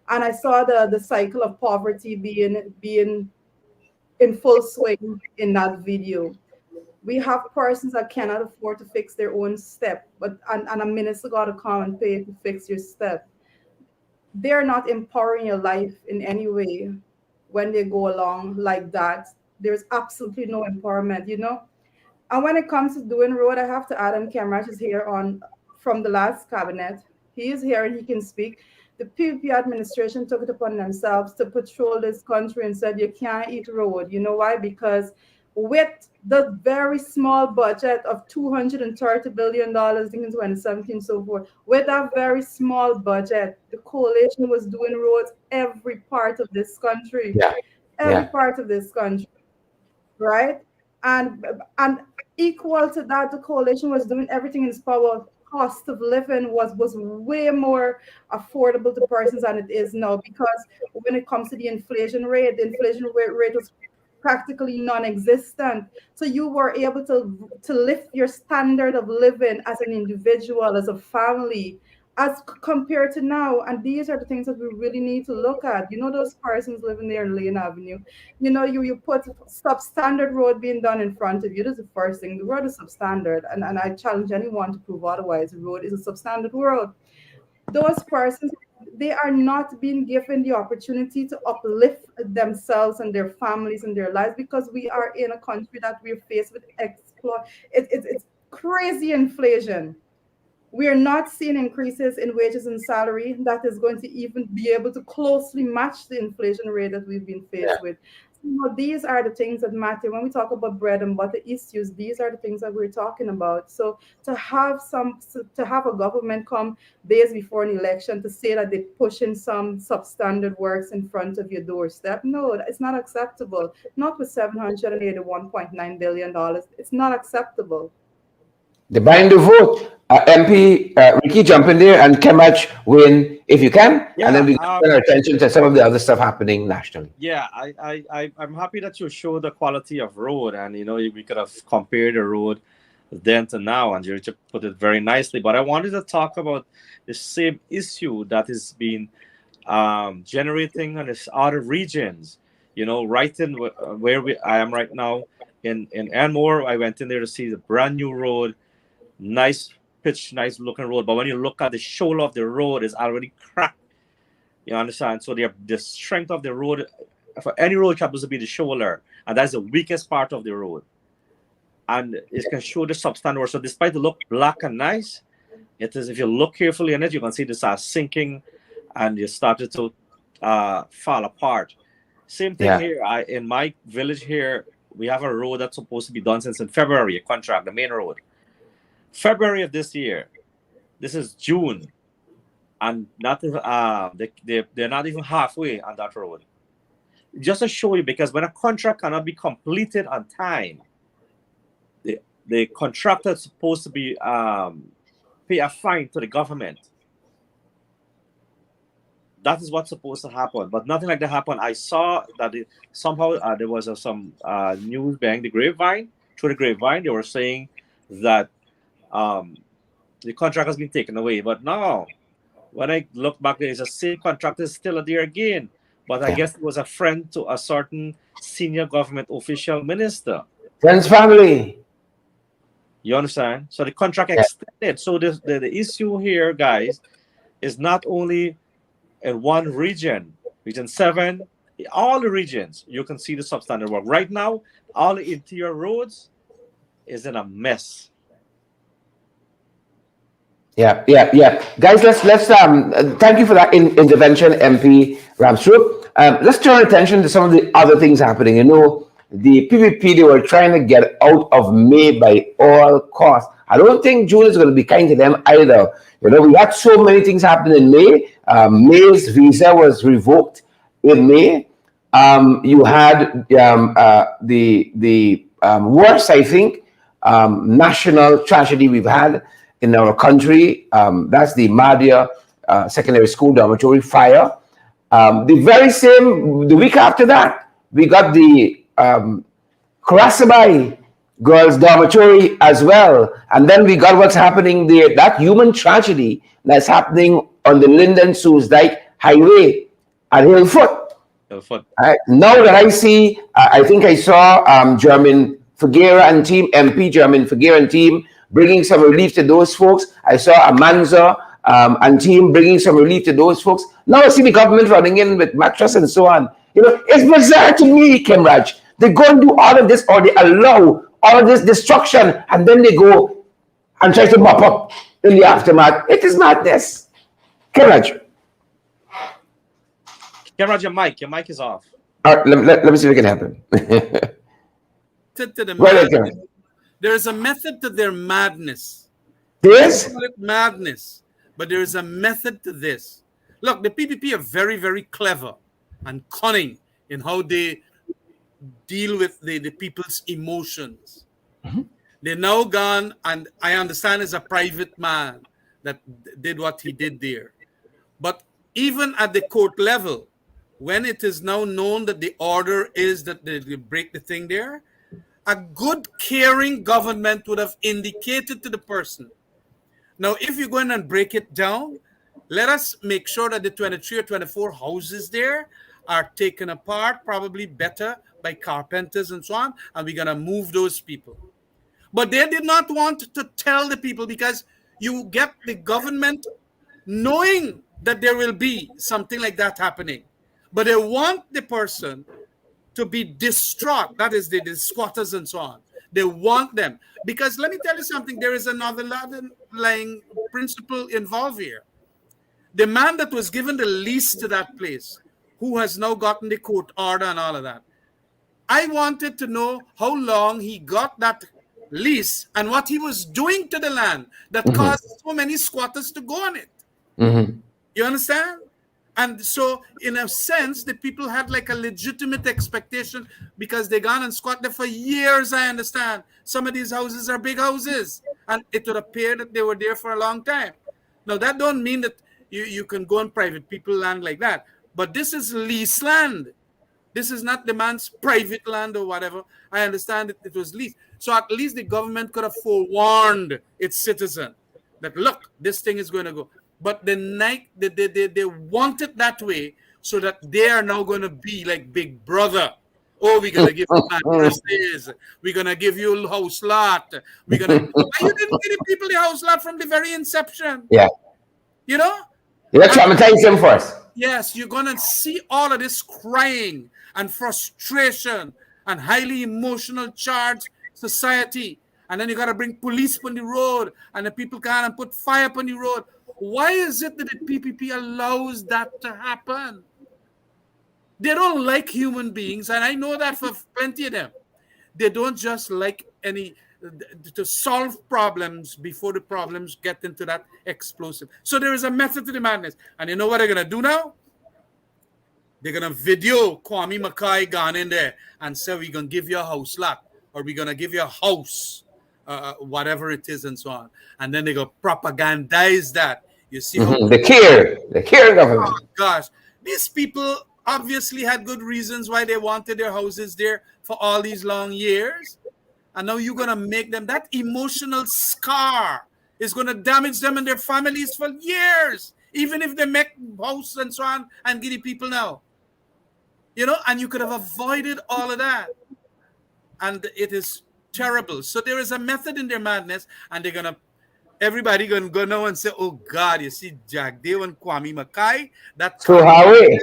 and I saw the cycle of poverty being in full swing in that video. We have persons that cannot afford to fix their own step, but and a minister got to come and pay to fix your step. They're not empowering your life in any way when they go along like that. There's absolutely no empowerment. And when it comes to doing road, I have to Adam Kemrach is here on from the last cabinet. He is here and he can speak. The PVP administration took it upon themselves to patrol this country and said you can't eat road. You know why? Because with the very small budget of $230 billion in 2017, so forth, with that very small budget, the coalition was doing roads every part of this country, Yeah. every Yeah. part of this country, right? And equal to that, the coalition was doing everything in its power. Cost of living was way more affordable to persons than it is now, because when it comes to the inflation rate was practically non-existent. So you were able to lift your standard of living as an individual, as a family, as compared to now. And these are the things that we really need to look at. Those persons living there in Lane Avenue. You put substandard road being done in front of you. That's the first thing. The road is substandard, and I challenge anyone to prove otherwise. The road is a substandard road. Those persons, they are not being given the opportunity to uplift themselves and their families and their lives, because we are in a country that we're faced with it's crazy inflation. We are not seeing increases in wages and salary that is going to even be able to closely match the inflation rate that we've been Yeah. faced with. So these are the things that matter when we talk about bread and butter issues. These are the things that we're talking about. So to have a government come days before an election to say that they're pushing some substandard works in front of your doorstep, no, it's not acceptable. Not with $781.9 billion. It's not acceptable. The bind to vote. MP Ricky, jump in there and Kemach win if you can, and then Yeah, we turn our attention to some of the other stuff happening nationally. yeah. I'm happy that you show the quality of road, and we could have compared the road then to now, and you just put it very nicely. But I wanted to talk about the same issue that is being generating in this other regions. Right in where I am right now in Anmore. I went in there to see the brand new road, nice pitch, nice looking road. But when you look at the shoulder of the road, it's already cracked. You understand? So the strength of the road for any road happens to be the shoulder, and that's the weakest part of the road. And it can show the substandard. So despite the look black and nice, it is, if you look carefully in it, you can see this are sinking, and you started to fall apart. Same thing Yeah. here. In my village here, we have a road that's supposed to be done since in February, a contract, the main road. February of this year. This is June, and not they're not even halfway on that road. Just to show you, because when a contract cannot be completed on time, the contractor is supposed to be pay a fine to the government. That is what's supposed to happen, but nothing like that happened. I saw that somehow there was some news behind the grapevine. Through the grapevine, they were saying that the contract has been taken away. But no, when I look back, there is a same contractor still there again. But I Yeah. guess it was a friend to a certain senior government official minister. Friends, family. You understand? So the contract Yeah. extended. So the issue here, guys, is not only in one region, region 7, all the regions, you can see the substandard work. Right now, all the interior roads is in a mess. Yeah. Guys, let's thank you for that intervention, MP Ramstroop. Let's turn attention to some of the other things happening. You know, the PPP, they were trying to get out of May by all costs. I don't think June is going to be kind to them either. You know, we had so many things happen in May. May's visa was revoked in May. You had the worst, I think, national tragedy we've had in our country. That's the Madia Secondary School dormitory fire. The week after that, we got the Karasabai girls dormitory as well. And then we got what's happening there, that human tragedy that's happening on the Linden Sioux Dyke Highway at Hillfoot. Now that I see, I think I saw German Figuera and team, MP German Figuera and team bringing some relief to those folks. I saw Amanza and team bringing some relief to those folks. Now I see the government running in with mattress and so on. You know, it's bizarre to me, Kimraj. They go and do all of this, or they allow all of this destruction, and then they go and try to mop up in the aftermath. It is madness. Kimraj. Camera, your mic is off. All right, let me see if it can happen. There is a method to their madness. This? Call it madness, but there is a method to this. Look, the PPP are very, very clever and cunning in how they deal with the people's emotions. Mm-hmm. They're now gone, and I understand is a private man that did what he did there. But even at the court level, when it is now known that the order is that they break the thing there, a good, caring government would have indicated to the person. Now, if you go in and break it down, let us make sure that the 23 or 24 houses there are taken apart, probably better by carpenters and so on, and we're going to move those people. But they did not want to tell the people, because you get the government knowing that there will be something like that happening. But they want the person to be distraught. That is the squatters and so on. They want them. Because let me tell you something, there is another lying principle involved here. The man that was given the lease to that place, who has now gotten the court order and all of that, I wanted to know how long he got that lease and what he was doing to the land that caused so many squatters to go on it. Mm-hmm. You understand? And so, in a sense, the people had like a legitimate expectation, because they gone and squat there for years, I understand. Some of these houses are big houses, and it would appear that they were there for a long time. Now, that don't mean that you can go on private people land like that. But this is lease land. This is not the man's private land or whatever. I understand that it was leased. So at least the government could have forewarned its citizen that, look, this thing is going to go. But they want it that way, so that they are now going to be like Big Brother. Oh, we're going to give you mattresses. We're going to give you a house lot. We're going to... You didn't give the people the house lot from the very inception. Yeah. You know? You got to traumatize them first. Yes, you're going to see all of this crying and frustration and highly emotional charged society. And then you got to bring police on the road, and the people can't put fire on the road. Why is it that the PPP allows that to happen? They don't like human beings, and I know that for plenty of them. They don't just like to solve problems before the problems get into that explosive. So there is a method to the madness. And you know what they're going to do now? They're going to video Kwame Mackay gone in there and say, we're going to give you a house lot, or we're going to give you a house, whatever it is, and so on. And then they go propagandize that. You see, the care government. Oh gosh, these people obviously had good reasons why they wanted their houses there for all these long years, and now you're gonna make them, that emotional scar is gonna damage them and their families for years, even if they make house and so on and give the people now. You know, and you could have avoided all of that, and it is terrible. So there is a method in their madness, and everybody gonna go now and say, "Oh God, you see Jack Dave and Kwame Mackay." That's so how we.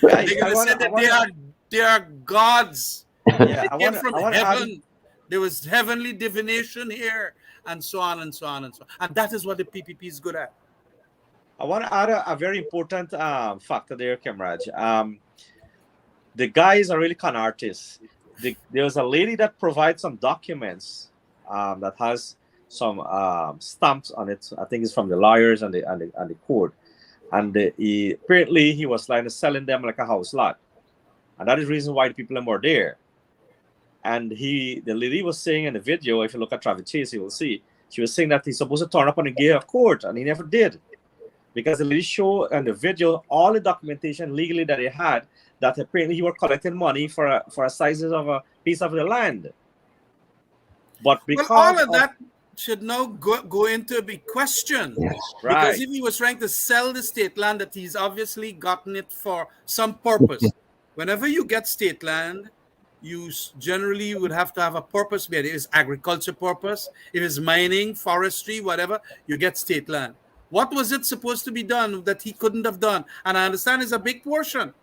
They're gonna say that they are gods. Yeah, They came from heaven. There was heavenly divination here, and so on and so on and so on. And that is what the PPP is good at. I want to add a very important factor there, Kemraj. The guys are really con artists. There's a lady that provides some documents that has some stamps on it. I think it's from the lawyers and the court. And apparently he was like selling them like a house lot. And that is the reason why the people are there. And the lady was saying in the video, if you look at Travis Chase, you will see, she was saying that he's supposed to turn up on the day of court, and he never did. Because the lady showed in the video all the documentation legally that he had, that apparently he was collecting money for a sizes of a piece of the land. But because all of that should now go into be questioned. Yes. Right. Because if he was trying to sell the state land, that he's obviously gotten it for some purpose. Whenever you get state land, you generally would have to have a purpose. Whether it's agriculture purpose, if it's mining, forestry, whatever, you get state land. What was it supposed to be done that he couldn't have done? And I understand it's a big portion.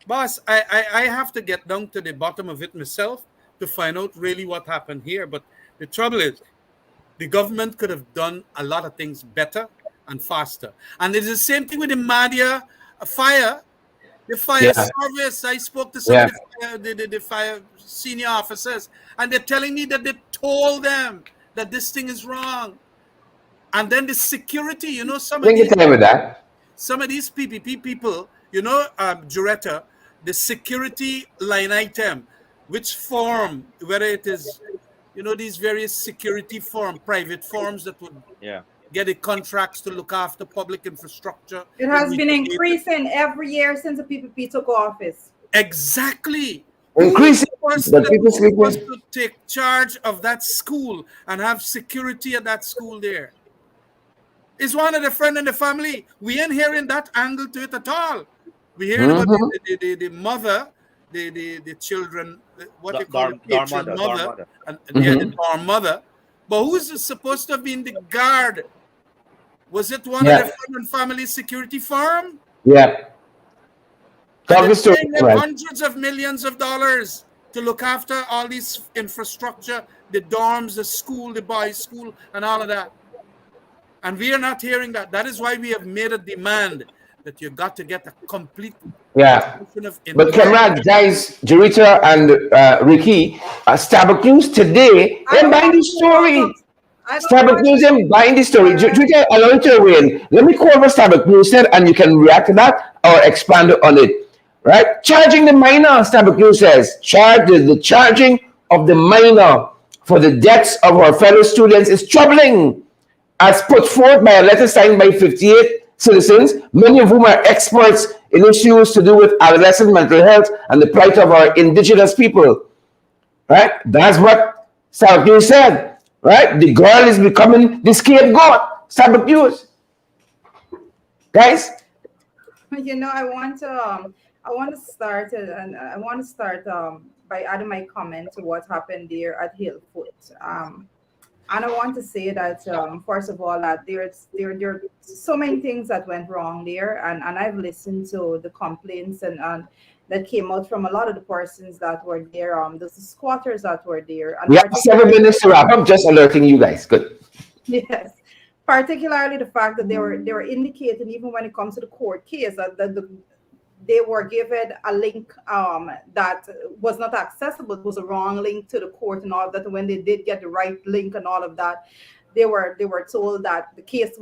Boss, I have to get down to the bottom of it myself to find out really what happened here. But the trouble is, the government could have done a lot of things better and faster. And it's the same thing with the Madhya fire. The fire service, I spoke to some of the fire senior officers, and they're telling me that they told them that this thing is wrong. And then the security, you know, some of these PPP people, you know, Juretta, the security line item, which form, whether it is, you know, these various security firm, private firms that would get the contracts to look after public infrastructure. It has been increasing every year since the PPP took office. Exactly. Increasing. The people supposed to take charge of that school and have security at that school there. Is one of the friend in the family. We ain't hearing that angle to it at all. We hear about the mother, the children, what they call the mother, and the dorm mother. But who's supposed to have been the guard? Was it one of the friend and family security firm? Yeah. Paying them hundreds of millions of dollars to look after all these infrastructure, the dorms, the school, the boys' school, and all of that. And we are not hearing that. That is why we have made a demand that you got to get a complete But Kamrad, guys, Jurita and Ricky, Starbuck News today, they're buying the story. Starbuck News, they're buying the story. Jurita, allow it to win. Let me call what Starbuck News said, and you can react to that or expand on it. Right? Charging the minor, Starbuck News says. The charging of the minor for the deaths of our fellow students is troubling, as put forth by a letter signed by 58 citizens, many of whom are experts in issues to do with adolescent mental health and the plight of our indigenous people. Right? That's what Starbuck News said. Right? The girl is becoming the scapegoat. Starbuck News. Guys? You know, I want to start by adding my comment to what happened there at Hillfoot. And I want to say that, first of all, that there are so many things that went wrong there. And I've listened to the complaints and that came out from a lot of the persons that were there, the squatters that were there. And we have 7 minutes to wrap up, just alerting you guys. Good. Yes. Particularly the fact that they were indicating, even when it comes to the court case, that they were given a link that was not accessible. It was a wrong link to the court and all of that. And when they did get the right link and all of that, they were told that the case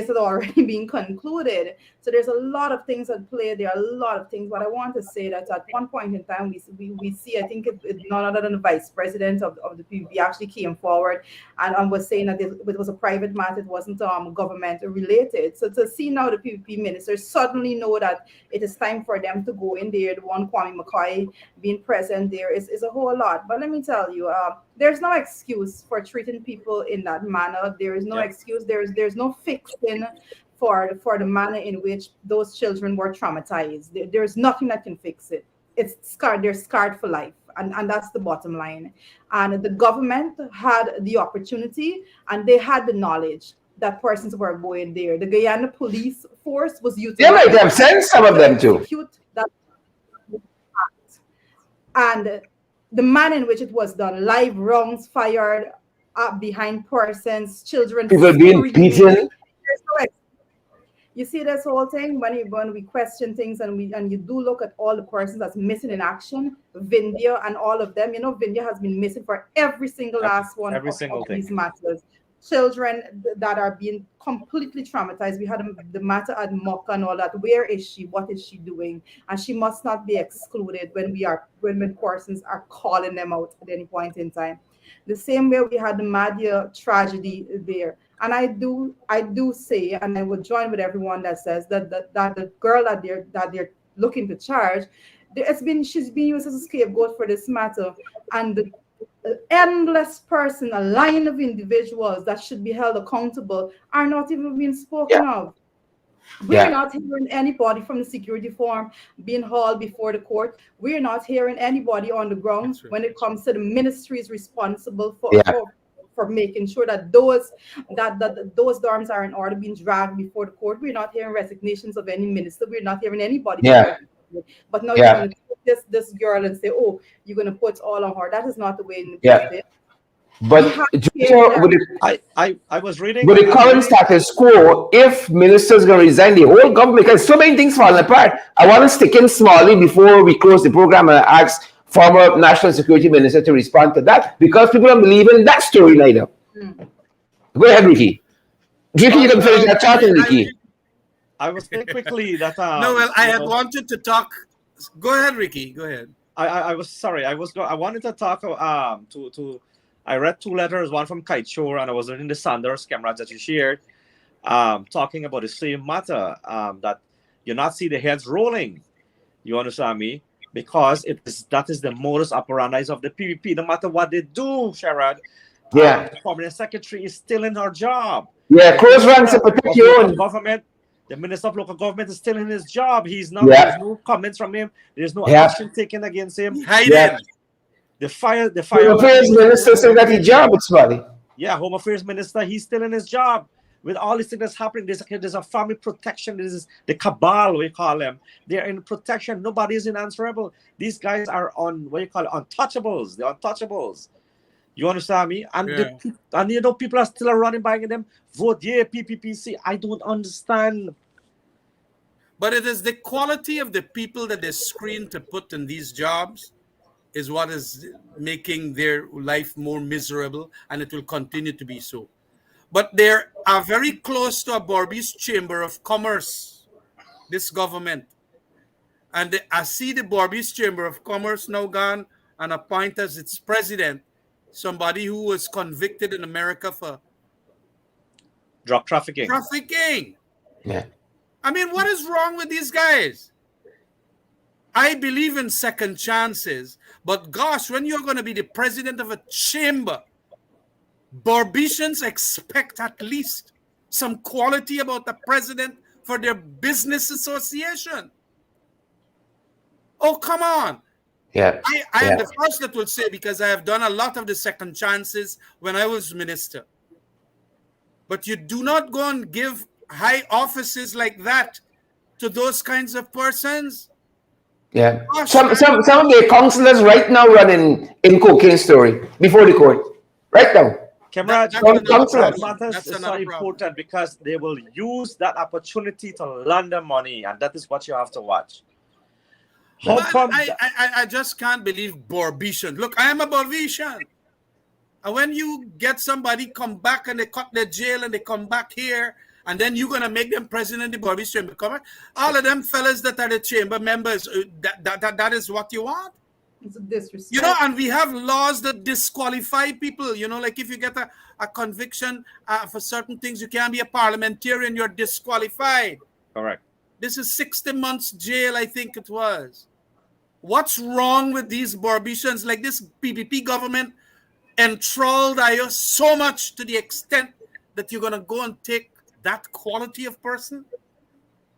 had already been concluded. So there's a lot of things at play. There are a lot of things. But I want to say that at one point in time, we see, I think it's none other than the vice president of the PPP actually came forward and was saying that it was a private matter. It wasn't government related. So to see now the PPP ministers suddenly know that it is time for them to go in there, the one Kwame McCoy being present there is a whole lot. But let me tell you, there's no excuse for treating people in that manner. There is no excuse. There's no fixing for the manner in which those children were traumatized. There's nothing that can fix it. It's scarred. They're scarred for life. And that's the bottom line. And the government had the opportunity and they had the knowledge that persons were going there. The Guyana police force was utilized. They might have sent some of them too. And the manner in which it was done, live rounds fired behind persons, children People being screaming. beaten. You see this whole thing when we question things and you do look at all the persons that's missing in action, Vindia and all of them. You know, Vindia has been missing for every single last one every of single these thing. matters. Children that are being completely traumatized. We had the matter at Mocha and all that. Where is she? What is she doing? And she must not be excluded when persons are calling them out at any point in time. The same way we had the Madia tragedy there. And I do say, and I would join with everyone that says that the girl that they're looking to charge, she's been used as a scapegoat for this matter, and the endless person, a line of individuals that should be held accountable are not even being spoken of. We're not hearing anybody from the security forum being hauled before the court. We're not hearing anybody on the ground when it comes to the ministries responsible for making sure that those dorms are in order, being dragged before the court. We're not hearing resignations of any minister. We're not hearing anybody. But now you're going to take this girl and say, "Oh, you're going to put all on her." That is not the way in the But I was reading. With the current status quo, if ministers going to resign, the whole government, because so many things falling apart. I want to stick in smallly before we close the program and ask former National Security Minister to respond to that, because people don't believe in that story neither. Go ahead, Ricky. Ricky, you can finish that talking, Ricky. I was saying quickly that no, well, I had wanted to talk. Go ahead, Ricky. Go ahead. I was sorry. I wanted to talk to. I read two letters, one from Kite Shore, and I was reading the Sanders cameras that you shared, talking about the same matter, that you not see the heads rolling. You understand me? Because that is the modus operandi of the PPP. No matter what they do, Sherrod, the permanent secretary is still in her job. Yeah, close ranks to protect your own government. The minister of local government is still in his job. He's not. There's no comments from him. There's no action taken against him. The fire. Home Affairs Minister saying that his job is funny. Yeah, Home Affairs Minister, he's still in his job. With all these things that's happening, there's a family protection. This is the cabal, we call them. They're in protection. Nobody is unanswerable. These guys are on untouchables. They're untouchables. You understand me? And and you know, people are still running by them. Vote PPPC. I don't understand. But it is the quality of the people that they screen to put in these jobs is what is making their life more miserable, and it will continue to be so. But they are very close to a Borby's Chamber of Commerce, this government. And I see the Borby's Chamber of Commerce now gone and appoint as its president somebody who was convicted in America for drug trafficking. Yeah. I mean, what is wrong with these guys? I believe in second chances, but gosh, when you're going to be the president of a chamber, Barbicians expect at least some quality about the president for their business association. Oh, come on. Yeah. I am the first that will say, because I have done a lot of the second chances when I was minister. But you do not go and give high offices like that to those kinds of persons. Yeah. Some of the councillors right now running in cocaine story before the court. Right now. Cameron, that is so important because they will use that opportunity to launder money, and that is what you have to watch. How come I just can't believe Borbician. Look, I am a Borbician. And when you get somebody come back and they cut their jail and they come back here, and then you're going to make them president of the Borby Chamber Commerce, all of them fellas that are the chamber members, that is what you want? It's a disrespect. You know, and we have laws that disqualify people. You know, like if you get a conviction for certain things, you can't be a parliamentarian, you're disqualified. Correct. This is 60 months jail, I think it was. What's wrong with these Borbicians? Like this PPP government enthralled you so much to the extent that you're going to go and take that quality of person?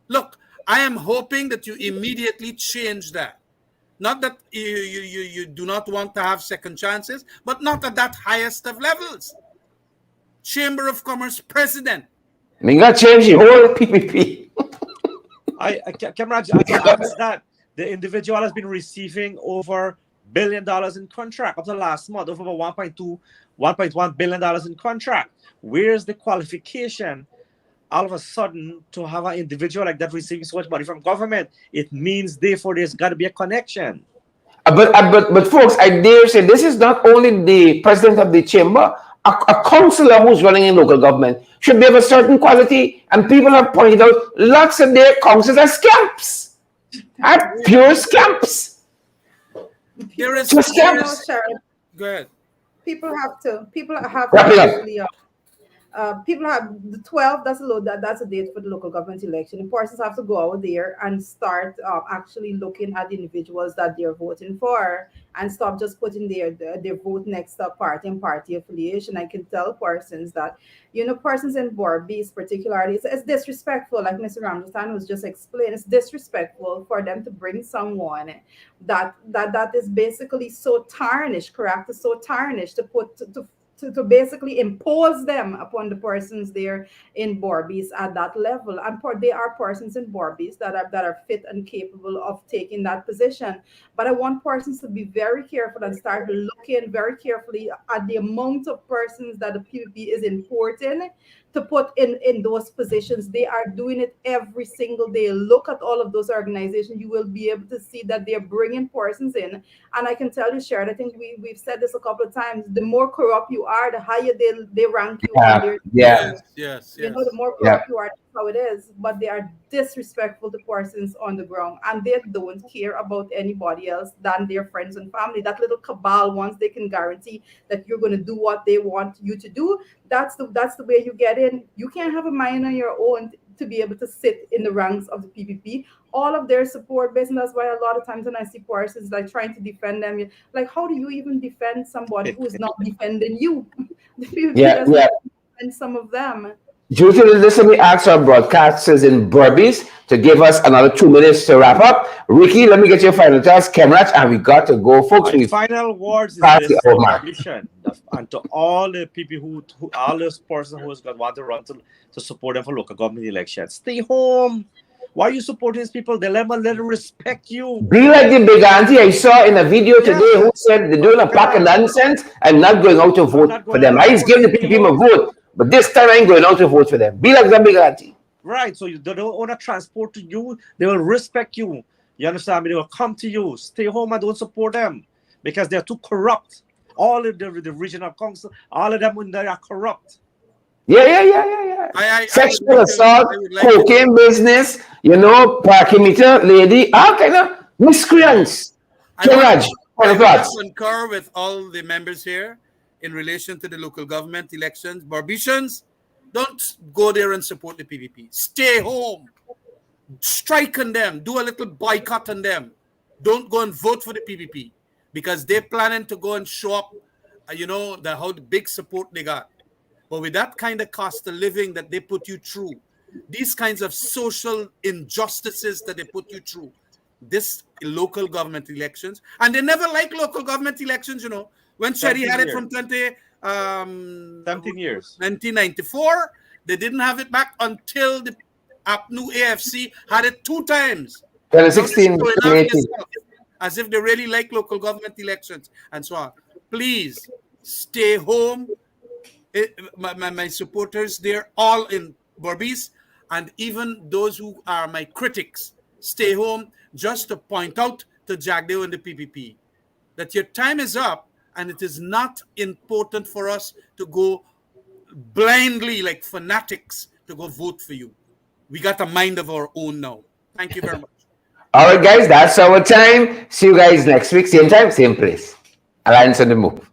Look, I am hoping that you immediately change that. Not that you do not want to have second chances, but not at that highest of levels. Chamber of Commerce president. I mean, you got to change the whole PPP. Cameron, that the individual has been receiving over billion in contract up to last month, over 1.1 billion dollars in contract. Where's the qualification all of a sudden to have an individual like that receiving so much money from government? It means therefore there's got to be a connection. But folks, I dare say this is not only the president of the chamber. A councillor who's running in local government should be of a certain quality, and people have pointed out lots of their councils are scamps, are pure scamps. There is, Just there scamps. is go ahead. People have to Wrap it up. actually people have the 12th. That's a date for the local government election. The persons have to go out there and start actually looking at the individuals that they're voting for, and stop just putting their vote next to party and party affiliation. I can tell persons that, persons in Borbies particularly, it's disrespectful, like Mr. Ramstan was just explaining. It's disrespectful for them to bring someone that is basically so tarnished, correct? So tarnished to basically impose them upon the persons there in Borbies at that level. And they are persons in Borbies that are fit and capable of taking that position. But I want persons to be very careful and start looking very carefully at the amount of persons that the PPP is importing to put in those positions. They are doing it every single day. Look at all of those organizations. You will be able to see that they're bringing persons in. And I can tell you, Sharon, I think we've said this a couple of times, the more corrupt you are, the higher they rank you. Yeah. Yes. The more corrupt you are, that's how it is. But they are disrespectful to persons on the ground, and they don't care about anybody else than their friends and family. That little cabal, once they can guarantee that you're going to do what they want you to do, that's the way you get in. You can't have a mind on your own to be able to sit in the ranks of the PPP. All of their support base, and that's why a lot of times when I see persons like trying to defend them, like, how do you even defend somebody who is not defending you? The PPP doesn't defend some of them. Due to this, let me ask our broadcasters in Berbice to give us another 2 minutes to wrap up. Ricky, let me get your final thoughts. Kemrach, and we got to go, folks. My final words is Pass this: the over. and to all the people who all those persons who want to run to support them for local government elections, stay home. Why are you supporting these people? They let them respect you. Be like the big auntie I saw in a video today who said they're doing a pack of nonsense and not going out to vote for them. I just give the people a vote, but this time I ain't going out to vote for them. Be like that big auntie. Right, so they don't want to transport to you. They will respect you. You understand me? They will come to you. Stay home and don't support them because they're too corrupt. All of the regional council, all of them they are corrupt. Yeah. Sexual assault, cocaine business, parking meter lady, all kind of miscreants. I concur with all the members here in relation to the local government elections. Barbicians, don't go there and support the PPP. Stay home. Strike on them. Do a little boycott on them. Don't go and vote for the PPP because they're planning to go and show up, how the big support they got. But with that kind of cost of living that they put you through, these kinds of social injustices that they put you through, this local government elections, and they never like local government elections, When Sherry had it from 17 years. 1994, they didn't have it back until the new AFC had it 2 times. 2016, as if they really like local government elections and so on. Please stay home. My supporters, they're all in Berbice, and even those who are my critics, stay home just to point out to Jagdeo and the PPP that your time is up, and it is not important for us to go blindly like fanatics to go vote for you. We got a mind of our own now. Thank you very much. All right, guys, that's our time. See you guys next week, same time, same place. Alliance on the Move.